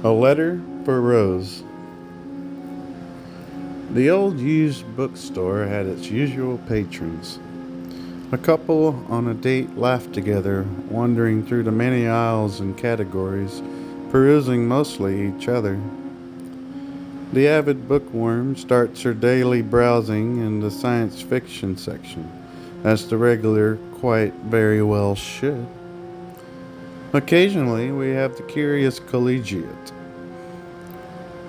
A letter for Rose. The old used bookstore had its usual patrons. A couple on a date laughed together, wandering through the many aisles and categories, perusing mostly each other. The avid bookworm starts her daily browsing in the science fiction section, as the regular quite very well should. Occasionally, we have the curious collegiate.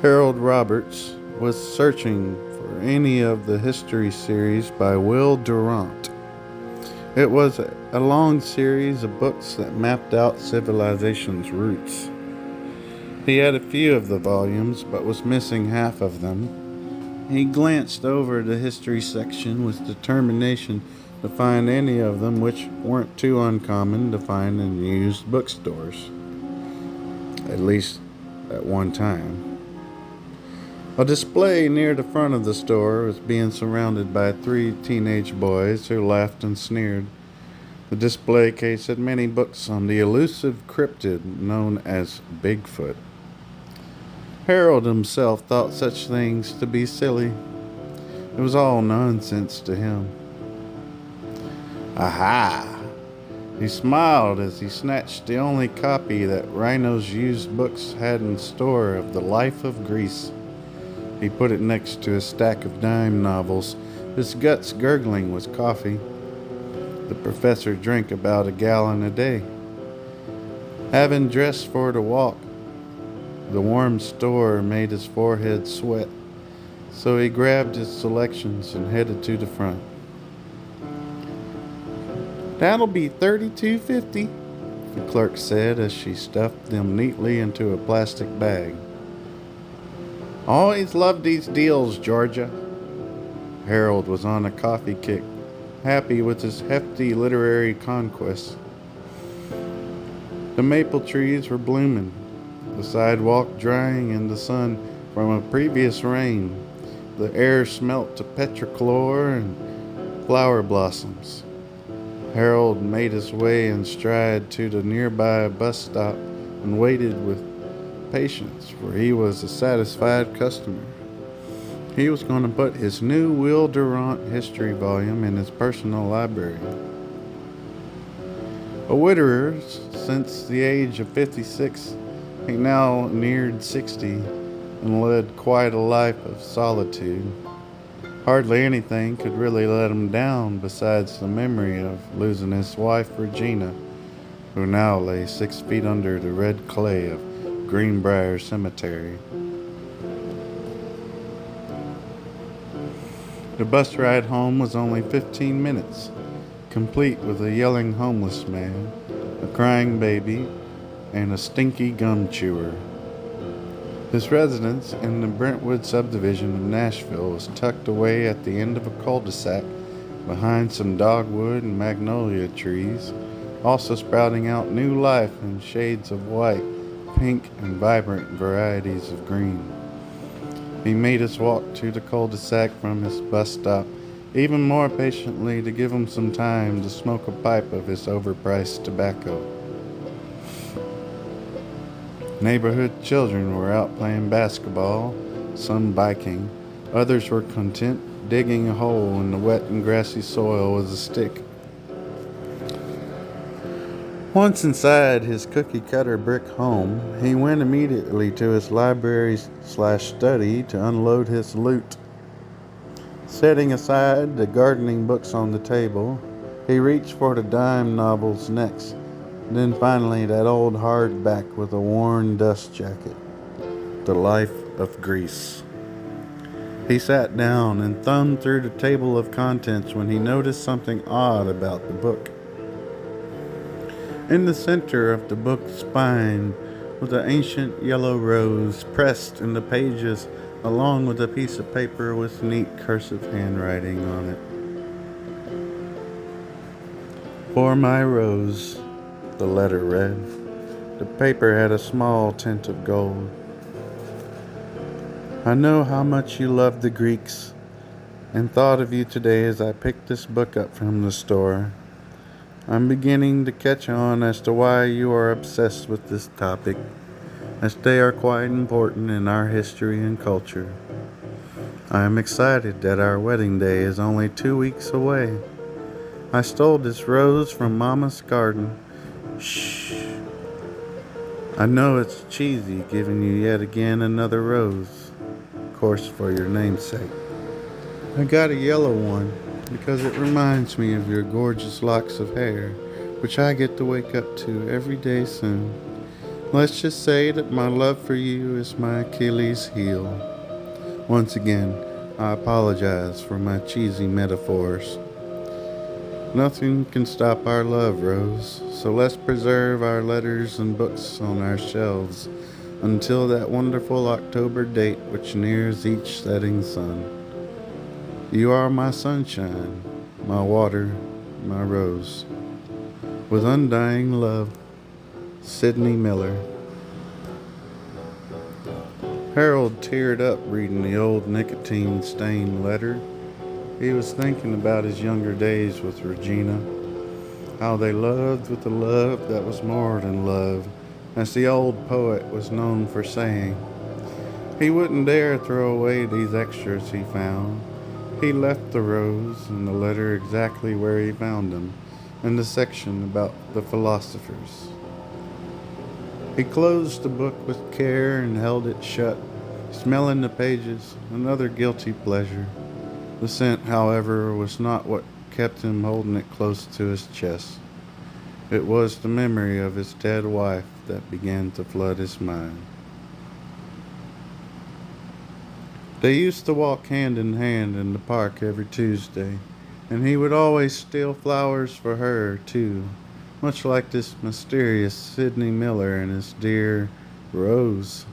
Harold Roberts was searching for any of the history series by Will Durant. It was a long series of books that mapped out civilization's roots. He had a few of the volumes, but was missing half of them. He glanced over the history section with determination to find any of them which weren't too uncommon to find in used bookstores. At least at one time. A display near the front of the store was being surrounded by 3 teenage boys who laughed and sneered. The display case had many books on the elusive cryptid known as Bigfoot. Harold himself thought such things to be silly. It was all nonsense to him. Aha! He smiled as he snatched the only copy that Rhino's used books had in store of The Life of Greece. He put it next to a stack of dime novels, his guts gurgling with coffee. The professor drank about a gallon a day. Having dressed for the walk, the warm store made his forehead sweat, so he grabbed his selections and headed to the front. "That'll be $32.50, the clerk said as she stuffed them neatly into a plastic bag. "Always loved these deals, Georgia." Harold was on a coffee kick, happy with his hefty literary conquests. The maple trees were blooming, the sidewalk drying in the sun from a previous rain. The air smelt to petrichor and flower blossoms. Harold made his way in stride to the nearby bus stop and waited with patience, for he was a satisfied customer. He was going to put his new Will Durant history volume in his personal library. A widower since the age of 56, he now neared 60 and led quite a life of solitude. Hardly anything could really let him down besides the memory of losing his wife Regina, who now lay 6 feet under the red clay of Greenbrier Cemetery. The bus ride home was only 15 minutes, complete with a yelling homeless man, a crying baby, and a stinky gum chewer. His residence in the Brentwood subdivision of Nashville was tucked away at the end of a cul-de-sac behind some dogwood and magnolia trees, also sprouting out new life in shades of white, pink, and vibrant varieties of green. He made us walk to the cul-de-sac from his bus stop, even more patiently to give him some time to smoke a pipe of his overpriced tobacco. Neighborhood children were out playing basketball, some biking. Others were content digging a hole in the wet and grassy soil with a stick. Once inside his cookie-cutter brick home, he went immediately to his library/study to unload his loot. Setting aside the gardening books on the table, He reached for the dime novels next, then finally that old hardback with a worn dust jacket, The Life of Greece. He sat down and thumbed through the table of contents when he noticed something odd about the book. In the center of the book's spine was an ancient yellow rose pressed in the pages along with a piece of paper with neat cursive handwriting on it. "For my rose," the letter read. The paper had a small tint of gold. "I know how much you love the Greeks and thought of you today as I picked this book up from the store. I'm beginning to catch on as to why you are obsessed with this topic, as they are quite important in our history and culture. I am excited that our wedding day is only 2 weeks away. I stole this rose from Mama's garden." Shh. "I know it's cheesy giving you yet again another rose, of course for your namesake. I got a yellow one because it reminds me of your gorgeous locks of hair, which I get to wake up to every day soon. Let's just say that my love for you is my Achilles heel. Once again, I apologize for my cheesy metaphors. Nothing can stop our love, Rose, so let's preserve our letters and books on our shelves until that wonderful October date which nears each setting sun. You are my sunshine, my water, my rose. With undying love, Sidney Miller." Harold teared up reading the old nicotine-stained letter. He was thinking about his younger days with Regina, how they loved with a love that was more than love, as the old poet was known for saying. He wouldn't dare throw away these extras he found. He left the rose and the letter exactly where he found them, in the section about the philosophers. He closed the book with care and held it shut, smelling the pages, another guilty pleasure. The scent, however, was not what kept him holding it close to his chest. It was the memory of his dead wife that began to flood his mind. They used to walk hand in hand in the park every Tuesday, and he would always steal flowers for her, too, much like this mysterious Sidney Miller and his dear Rose.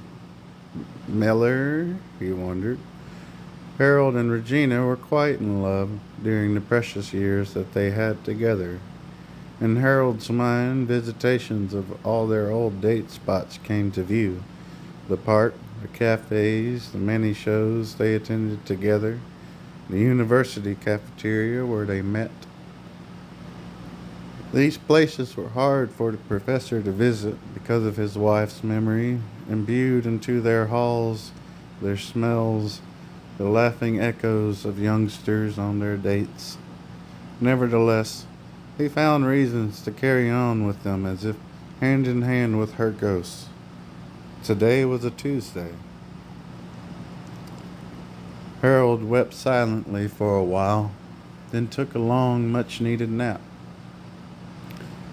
Miller, he wondered. Harold and Regina were quite in love during the precious years that they had together. In Harold's mind, visitations of all their old date spots came to view. The park, the cafes, the many shows they attended together, the university cafeteria where they met. These places were hard for the professor to visit because of his wife's memory, imbued into their halls, their smells, the laughing echoes of youngsters on their dates. Nevertheless, he found reasons to carry on with them as if hand in hand with her ghosts. Today was a Tuesday. Harold wept silently for a while, then took a long, much-needed nap.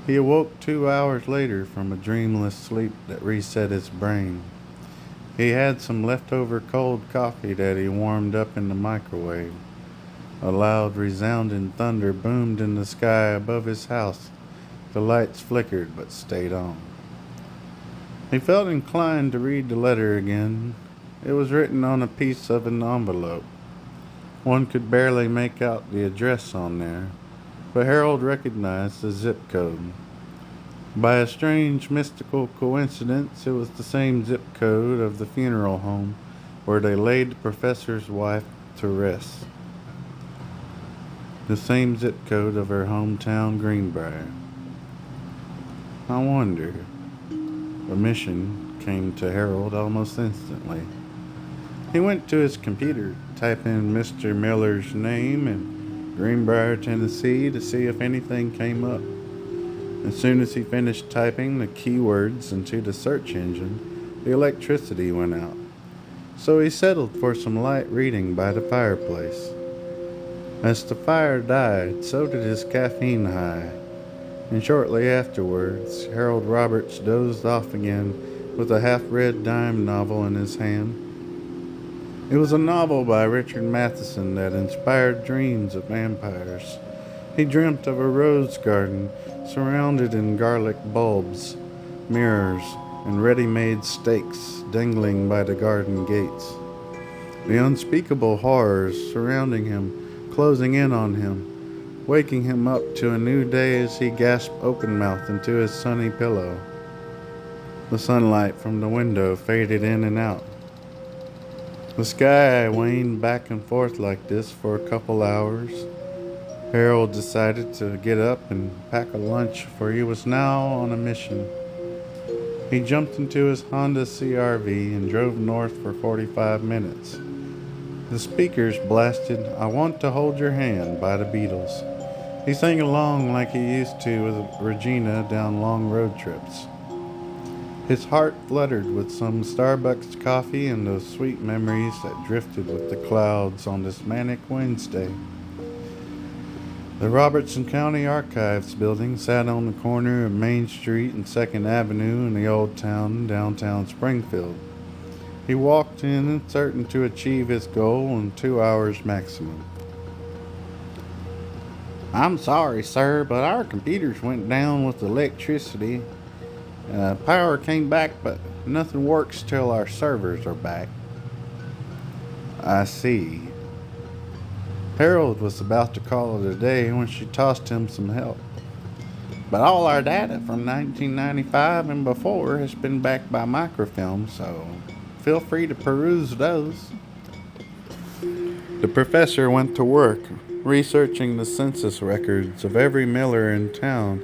He awoke 2 hours later from a dreamless sleep that reset his brain. He had some leftover cold coffee that he warmed up in the microwave. A loud, resounding thunder boomed in the sky above his house. The lights flickered but stayed on. He felt inclined to read the letter again. It was written on a piece of an envelope. One could barely make out the address on there, but Harold recognized the zip code. By a strange mystical coincidence, it was the same zip code of the funeral home where they laid the professor's wife to rest. The same zip code of her hometown, Greenbrier. I wonder. A mission came to Harold almost instantly. He went to his computer, typed in Mr. Miller's name and Greenbrier, Tennessee, to see if anything came up. As soon as he finished typing the keywords into the search engine, the electricity went out. So he settled for some light reading by the fireplace. As the fire died, so did his caffeine high, and shortly afterwards, Harold Roberts dozed off again with a half-read dime novel in his hand. It was a novel by Richard Matheson that inspired dreams of vampires. He dreamt of a rose garden surrounded in garlic bulbs, mirrors, and ready-made stakes dangling by the garden gates. The unspeakable horrors surrounding him, closing in on him, waking him up to a new day as he gasped open-mouthed into his sunny pillow. The sunlight from the window faded in and out. The sky waned back and forth like this for a couple hours. Harold decided to get up and pack a lunch, for he was now on a mission. He jumped into his Honda CR-V and drove north for 45 minutes. The speakers blasted "I Want to Hold Your Hand" by the Beatles. He sang along like he used to with Regina down long road trips. His heart fluttered with some Starbucks coffee and those sweet memories that drifted with the clouds on this manic Wednesday. The Robertson County Archives building sat on the corner of Main Street and 2nd Avenue in the old town in downtown Springfield. He walked in certain to achieve his goal in 2 hours maximum. "I'm sorry, sir, but our computers went down with electricity. Power came back, but nothing works till our servers are back." "I see." Harold was about to call it a day when she tossed him some help. "But all our data from 1995 and before has been backed by microfilm, so feel free to peruse those." The professor went to work, researching the census records of every miller in town,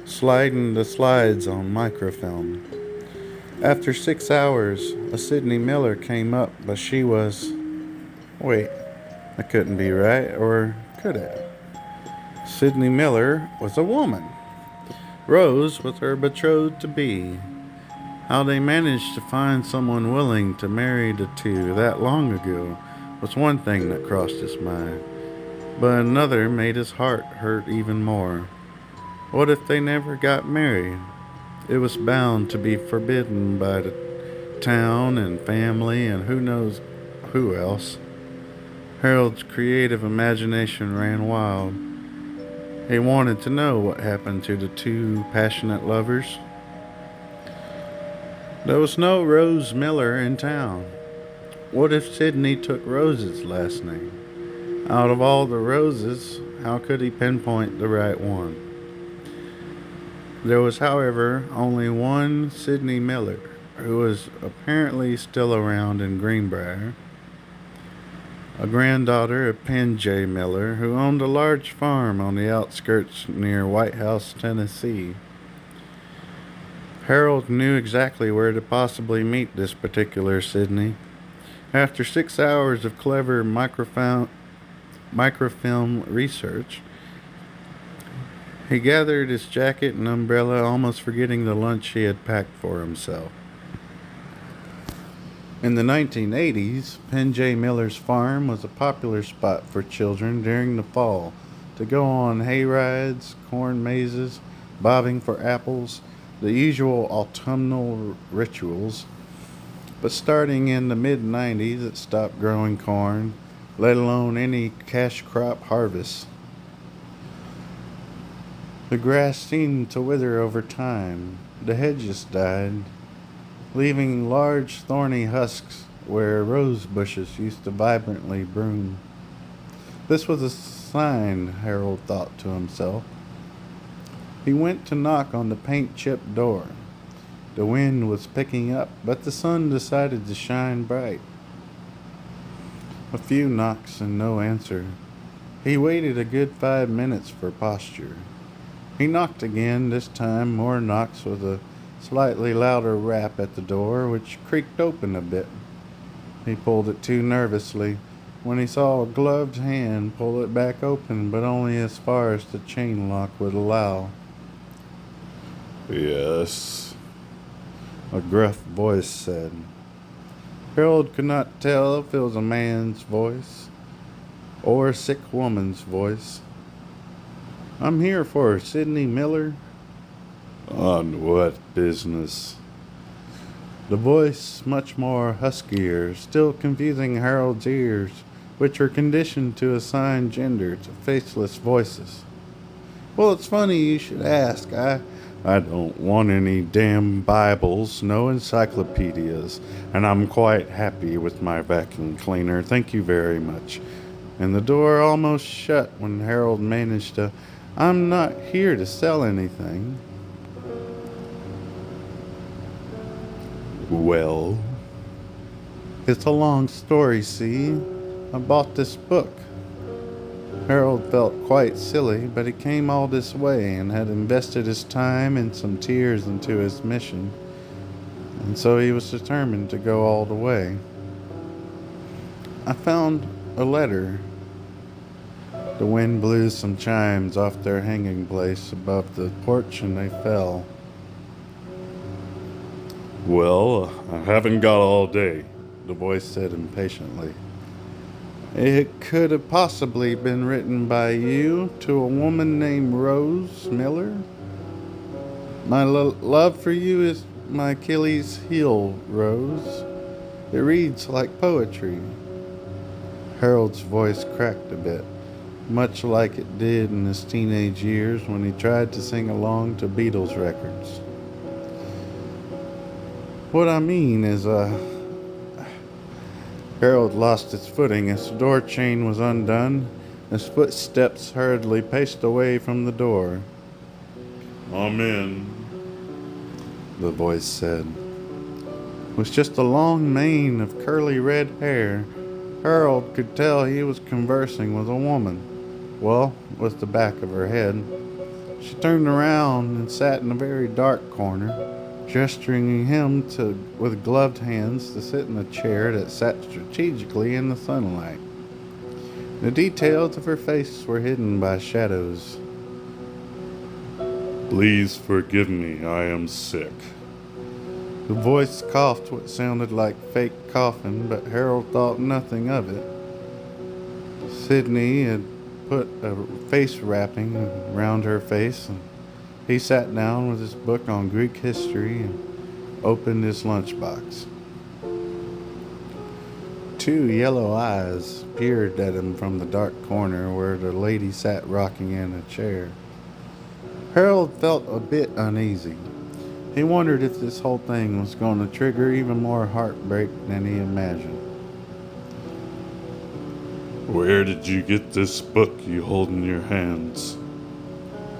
sliding the slides on microfilm. After 6 hours, a Sydney Miller came up, but she was... Wait, that couldn't be right, or could it? Sydney Miller was a woman. Rose was her betrothed-to-be. How they managed to find someone willing to marry the two that long ago was one thing that crossed his mind, but another made his heart hurt even more. What if they never got married? It was bound to be forbidden by the town and family and who knows who else. Harold's creative imagination ran wild. He wanted to know what happened to the two passionate lovers. There was no Rose Miller in town. What if Sydney took Rose's last name? Out of all the Roses, how could he pinpoint the right one? There was, however, only one Sydney Miller, who was apparently still around in Greenbrier, a granddaughter of Penn J. Miller, who owned a large farm on the outskirts near White House, Tennessee. Harold knew exactly where to possibly meet this particular Sydney. After 6 hours of clever microfilm research, he gathered his jacket and umbrella, almost forgetting the lunch he had packed for himself. In the 1980s, Penn J. Miller's farm was a popular spot for children during the fall to go on hay rides, corn mazes, bobbing for apples, the usual autumnal rituals. But starting in the mid-90s, it stopped growing corn, let alone any cash crop harvests. The grass seemed to wither over time. The hedges died, leaving large thorny husks where rose bushes used to vibrantly bloom. This was a sign, Harold thought to himself. He went to knock on the paint-chipped door. The wind was picking up, but the sun decided to shine bright. A few knocks and no answer. He waited a good 5 minutes for posture. He knocked again, this time more knocks with a slightly louder rap at the door, which creaked open a bit. He pulled it too nervously when he saw a gloved hand pull it back open, but only as far as the chain lock would allow. "Yes," a gruff voice said. Harold could not tell if it was a man's voice. or a sick woman's voice. I'm here for Sidney Miller. On what business? The voice, much more huskier, still confusing Harold's ears, which were conditioned to assign gender to faceless voices. Well, it's funny you should ask. I don't want any damn Bibles, no encyclopedias, and I'm quite happy with my vacuum cleaner. Thank you very much. And the door almost shut when Harold managed to, I'm not here to sell anything. Well, it's a long story, see? I bought this book. Harold felt quite silly, but he came all this way and had invested his time and some tears into his mission, and so he was determined to go all the way. I found a letter. The wind blew some chimes off their hanging place above the porch and they fell. Well, I haven't got all day, the voice said impatiently. It could have possibly been written by you to a woman named Rose Miller. My love for you is my Achilles heel, Rose. It reads like poetry. Harold's voice cracked a bit, much like it did in his teenage years when he tried to sing along to Beatles records. What I mean is, Harold lost his footing as the door chain was undone. His footsteps hurriedly paced away from the door. I'm in, the voice said. With just a long mane of curly red hair, Harold could tell he was conversing with a woman. Well, with the back of her head. She turned around and sat in a very dark corner, gesturing him with gloved hands to sit in a chair that sat strategically in the sunlight. The details of her face were hidden by shadows. Please forgive me, I am sick. The voice coughed what sounded like fake coughing, but Harold thought nothing of it. Sidney had put a face wrapping around her face, and he sat down with his book on Greek history and opened his lunchbox. Two yellow eyes peered at him from the dark corner where the lady sat rocking in a chair. Harold felt a bit uneasy. He wondered if this whole thing was going to trigger even more heartbreak than he imagined. Where did you get this book you hold in your hands?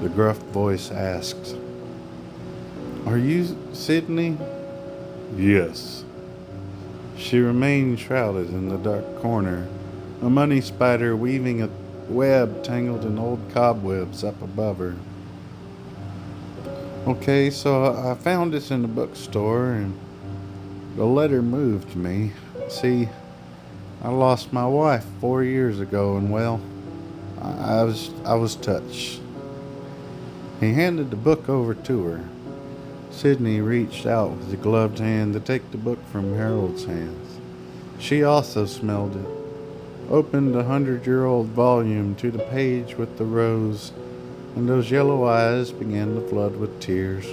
The gruff voice asked. Are you Sidney? Yes. She remained shrouded in the dark corner, a money spider weaving a web tangled in old cobwebs up above her. Okay, so I found this in the bookstore, and the letter moved me. See, I lost my wife 4 years ago, and well, I was touched. He handed the book over to her. Sidney reached out with a gloved hand to take the book from Harold's hands. She also smelled it, opened the 100-year-old volume to the page with the rose, and those yellow eyes began to flood with tears.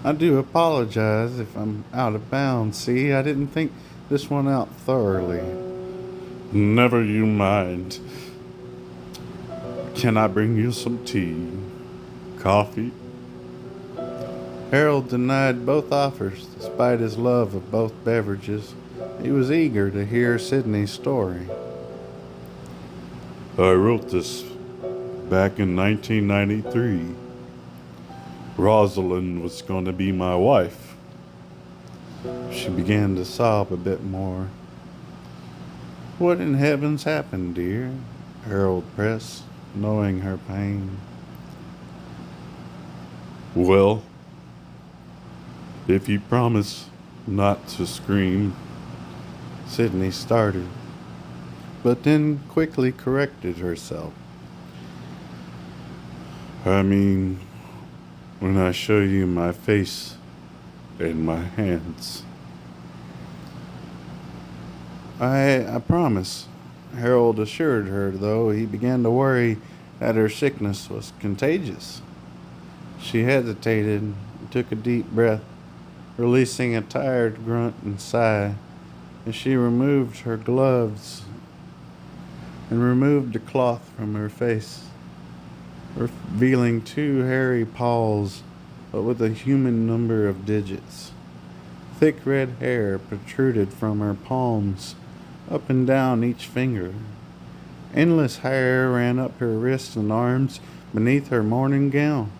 I do apologize if I'm out of bounds. See, I didn't think this one out thoroughly. Never you mind. Can I bring you some tea? Coffee? Harold denied both offers, despite his love of both beverages. He was eager to hear Sidney's story. I wrote this back in 1993. Rosalind was going to be my wife. She began to sob a bit more. What in heavens happened, dear? Harold pressed, knowing her pain. Well, if you promise not to scream. Sidney started, but then quickly corrected herself. I mean, when I show you my face and my hands. I promise. Harold assured her, though he began to worry that her sickness was contagious. She hesitated and took a deep breath, releasing a tired grunt and sigh as she removed her gloves and removed the cloth from her face, revealing two hairy paws, but with a human number of digits. Thick red hair protruded from her palms, up and down each finger. Endless hair ran up her wrists and arms beneath her morning gown.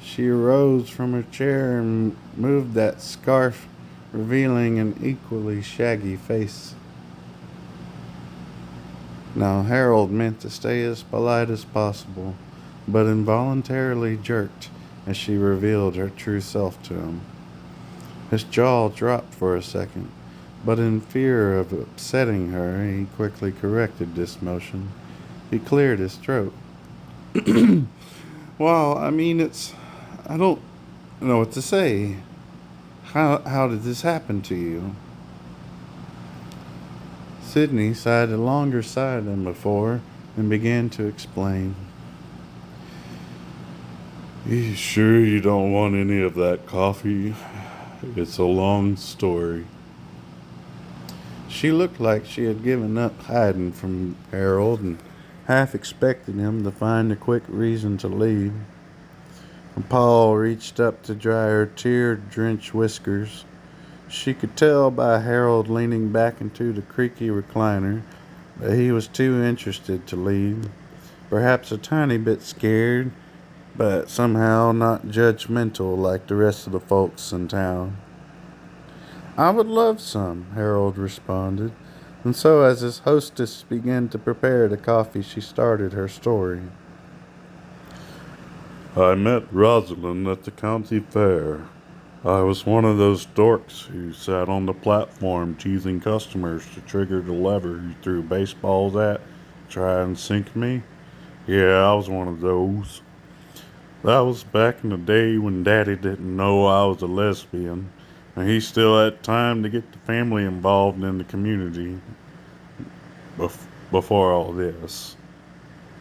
She arose from her chair and moved that scarf, revealing an equally shaggy face. Now Harold meant to stay as polite as possible, but involuntarily jerked as she revealed her true self to him. His jaw dropped for a second, but in fear of upsetting her, he quickly corrected this motion. He cleared his throat. Well, I don't know what to say. How did this happen to you? Sydney sighed a longer sigh than before and began to explain. You sure you don't want any of that coffee? It's a long story. She looked like she had given up hiding from Harold and half expected him to find a quick reason to leave. Paul reached up to dry her tear-drenched whiskers. She could tell by Harold leaning back into the creaky recliner that he was too interested to leave, perhaps a tiny bit scared, but somehow not judgmental like the rest of the folks in town. I would love some, Harold responded, and so as his hostess began to prepare the coffee, she started her story. I met Rosalind at the county fair. I was one of those dorks who sat on the platform teasing customers to trigger the lever you threw baseballs at, try and sink me. Yeah, I was one of those. That was back in the day when Daddy didn't know I was a lesbian, and he still had time to get the family involved in the community before all this.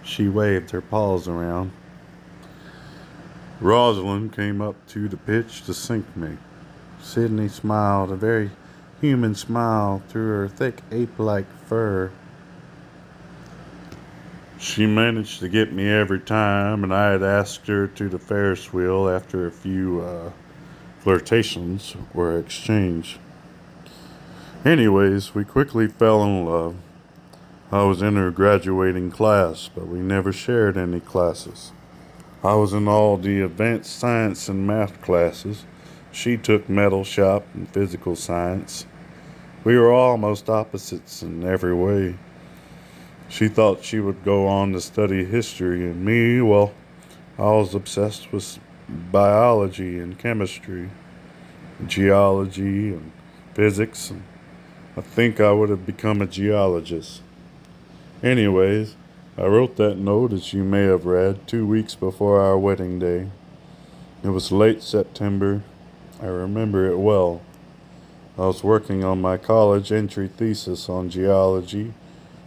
She waved her paws around. Rosalind came up to the pitch to sink me. Sydney smiled, a very human smile through her thick ape-like fur. She managed to get me every time, and I had asked her to the Ferris wheel after a few flirtations were exchanged. Anyways, we quickly fell in love. I was in her graduating class, but we never shared any classes. I was in all the advanced science and math classes. She took metal shop and physical science. We were almost opposites in every way. She thought she would go on to study history, and me, well, I was obsessed with biology and chemistry, geology and physics, and I think I would have become a geologist. Anyways, I wrote that note, as you may have read, 2 weeks before our wedding day. It was late September. I remember it well. I was working on my college entry thesis on geology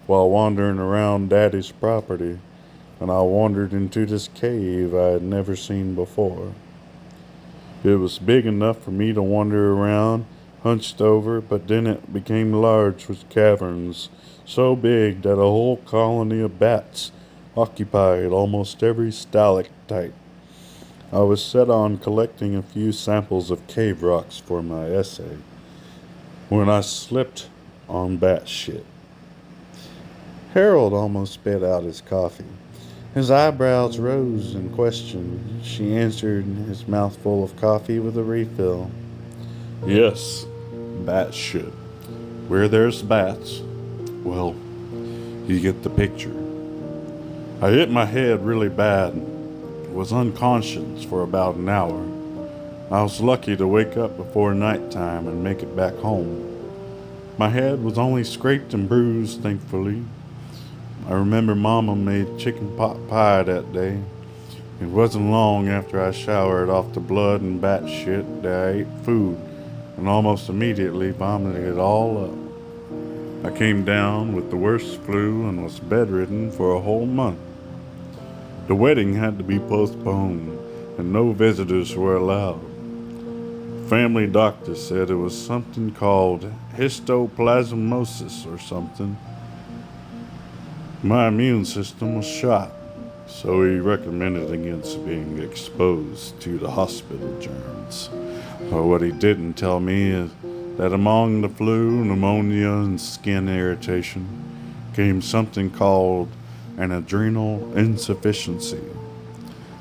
while wandering around Daddy's property, and I wandered into this cave I had never seen before. It was big enough for me to wander around, hunched over, but then it became large with caverns so big that a whole colony of bats occupied almost every stalactite. I was set on collecting a few samples of cave rocks for my essay when I slipped on bat shit. Harold almost spit out his coffee. His eyebrows rose in question. She answered his mouthful of coffee with a refill. Yes, bat shit. Where there's bats, well, you get the picture. I hit my head really bad. Was unconscious for about an hour. I was lucky to wake up before nighttime and make it back home. My head was only scraped and bruised, thankfully. I remember Mama made chicken pot pie that day. It wasn't long after I showered off the blood and bat shit that I ate food and almost immediately vomited it all up. I came down with the worst flu and was bedridden for a whole month. The wedding had to be postponed, and no visitors were allowed. Family doctor said it was something called histoplasmosis or something. My immune system was shot, so he recommended against being exposed to the hospital germs. But what he didn't tell me is that among the flu, pneumonia, and skin irritation came something called an adrenal insufficiency.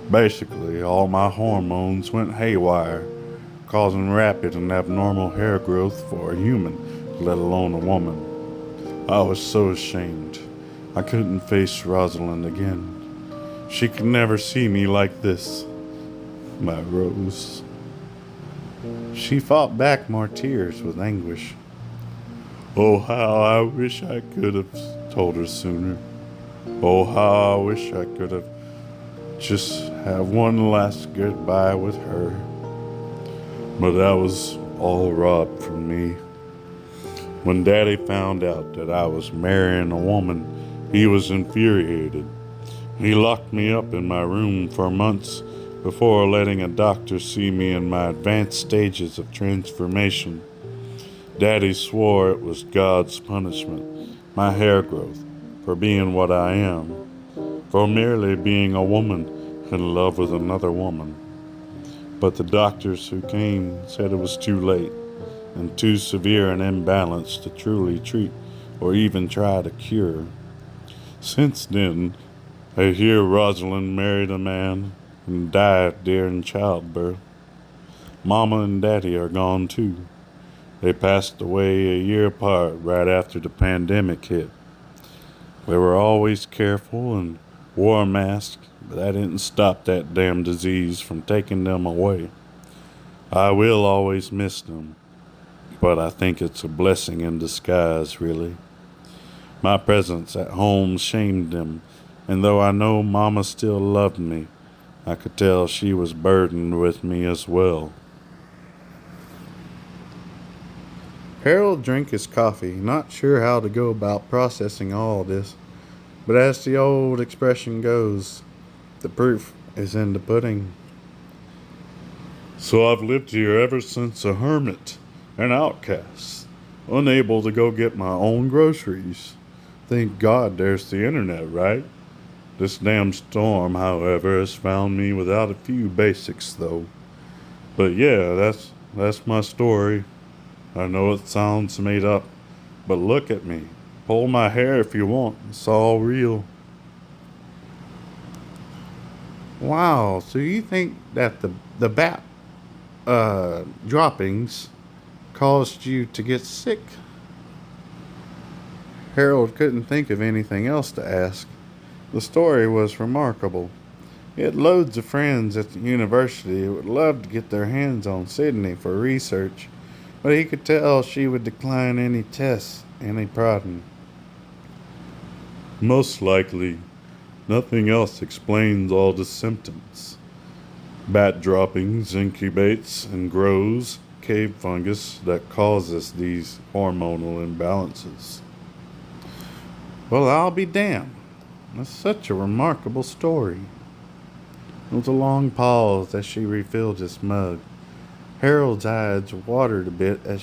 Basically, all my hormones went haywire, causing rapid and abnormal hair growth for a human, let alone a woman. I was so ashamed. I couldn't face Rosalind again. She could never see me like this. My Rose. She fought back more tears with anguish. Oh, how I wish I could have told her sooner. Oh, how I wish I could have just have one last goodbye with her. But that was all robbed from me. When Daddy found out that I was marrying a woman, he was infuriated. He locked me up in my room for months before letting a doctor see me in my advanced stages of transformation. Daddy swore it was God's punishment, my hair growth, for being what I am, for merely being a woman in love with another woman. But the doctors who came said it was too late and too severe an imbalance to truly treat or even try to cure. Since then, I hear Rosalind married a man and died during childbirth. Mama and Daddy are gone too. They passed away a year apart right after the pandemic hit. They were always careful and wore a mask, but that didn't stop that damn disease from taking them away. I will always miss them, but I think it's a blessing in disguise, really. My presence at home shamed them, and though I know Mama still loved me, I could tell she was burdened with me as well. Harold drank his coffee, not sure how to go about processing all this. But as the old expression goes, the proof is in the pudding. So I've lived here ever since a hermit, an outcast, unable to go get my own groceries. Thank God there's the internet, right? This damn storm, however, has found me without a few basics, though. But yeah, that's my story. I know it sounds made up, but look at me. Pull my hair if you want. It's all real. Wow, so you think that the bat droppings caused you to get sick? Harold couldn't think of anything else to ask. The story was remarkable. He had loads of friends at the university who would love to get their hands on Sydney for research, but he could tell she would decline any tests, any prodding. Most likely, nothing else explains all the symptoms. Bat droppings incubates and grows cave fungus that causes these hormonal imbalances. Well, I'll be damned. That's such a remarkable story. There was a long pause as she refilled his mug. Harold's eyes watered a bit as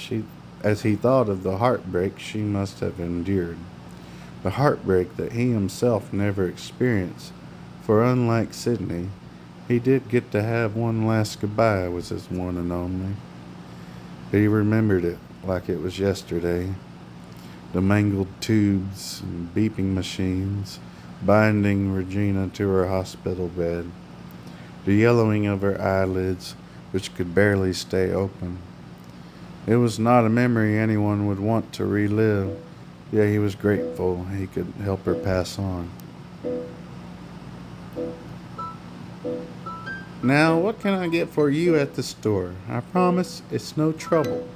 he thought of the heartbreak she must have endured. The heartbreak that he himself never experienced, for unlike Sydney, he did get to have one last goodbye with his one and only. He remembered it like it was yesterday. The mangled tubes and beeping machines, binding Regina to her hospital bed. The yellowing of her eyelids, which could barely stay open. It was not a memory anyone would want to relive, yet he was grateful he could help her pass on. Now, what can I get for you at the store? I promise it's no trouble.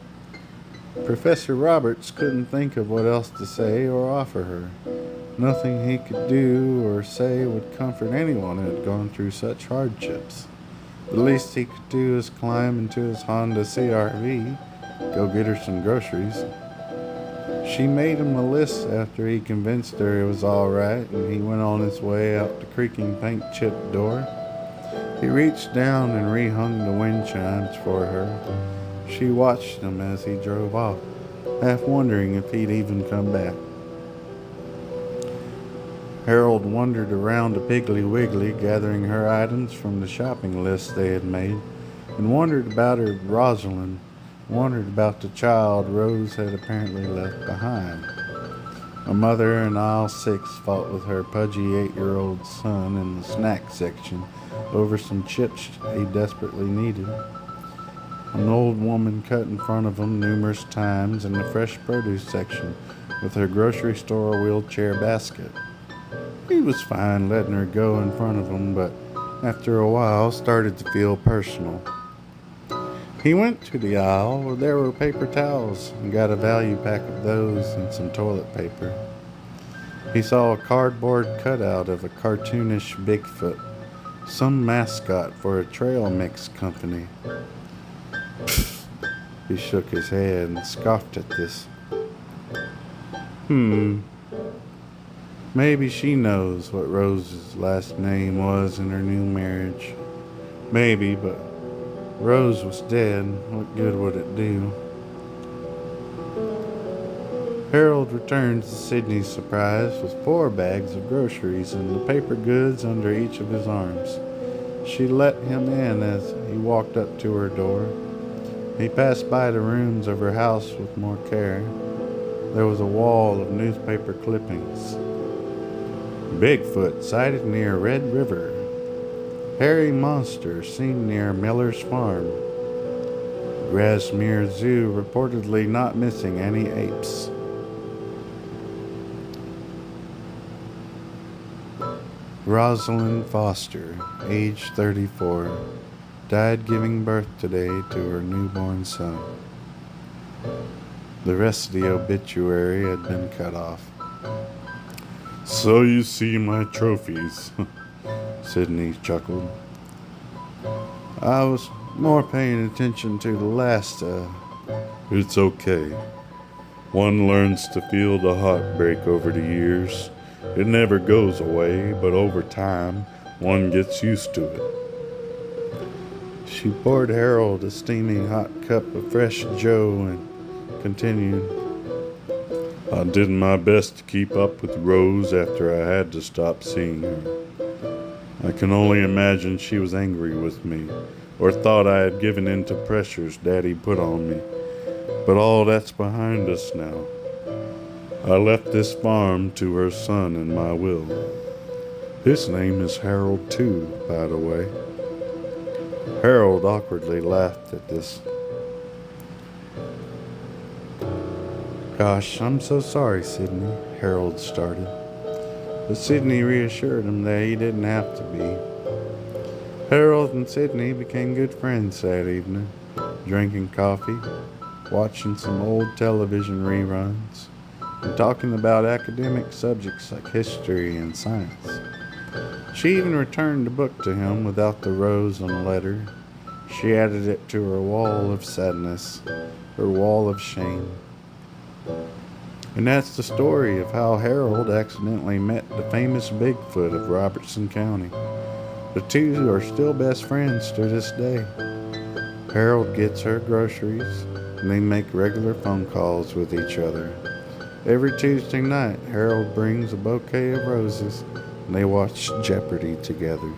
Professor Roberts couldn't think of what else to say or offer her. Nothing he could do or say would comfort anyone who had gone through such hardships. The least he could do is climb into his Honda CR-V, go get her some groceries. She made him a list after he convinced her it was all right, and he went on his way out the creaking paint-chipped door. He reached down and rehung the wind chimes for her. She watched him as he drove off, half wondering if he'd even come back. Harold wandered around the Piggly Wiggly, gathering her items from the shopping list they had made, and wondered about her Rosalind, wondered about the child Rose had apparently left behind. A mother in aisle 6 fought with her pudgy 8-year-old son in the snack section over some chips he desperately needed. An old woman cut in front of him numerous times in the fresh produce section with her grocery store wheelchair basket. He was fine letting her go in front of him, but after a while started to feel personal. He went to the aisle where there were paper towels and got a value pack of those and some toilet paper. He saw a cardboard cutout of a cartoonish Bigfoot, some mascot for a trail mix company. He shook his head and scoffed at this. Maybe she knows what Rose's last name was in her new marriage. Maybe, but Rose was dead. What good would it do? Harold returned to Sydney's surprise with 4 bags of groceries and the paper goods under each of his arms. She let him in as he walked up to her door. He passed by the rooms of her house with more care. There was a wall of newspaper clippings. Bigfoot sighted near Red River. Hairy monster seen near Miller's farm. Grasmere Zoo reportedly not missing any apes. Rosalind Foster, age 34, died giving birth today to her newborn son. The rest of the obituary had been cut off. "So you see my trophies," Sydney chuckled. "I was more paying attention to the last, It's okay. One learns to feel the heartbreak over the years. It never goes away, but over time, one gets used to it." She poured Harold a steaming hot cup of fresh joe and continued, "I did my best to keep up with Rose after I had to stop seeing her. I can only imagine she was angry with me, or thought I had given in to pressures Daddy put on me. But all that's behind us now. I left this farm to her son in my will. His name is Harold too, by the way." Harold awkwardly laughed at this. "Gosh, I'm so sorry, Sydney," Harold started. But Sydney reassured him that he didn't have to be. Harold and Sydney became good friends that evening, drinking coffee, watching some old television reruns, and talking about academic subjects like history and science. She even returned the book to him without the rose on the letter. She added it to her wall of sadness, her wall of shame. And that's the story of how Harold accidentally met the famous Bigfoot of Robertson County. The two are still best friends to this day. Harold gets her groceries, and they make regular phone calls with each other. Every Tuesday night, Harold brings a bouquet of roses, and they watch Jeopardy together.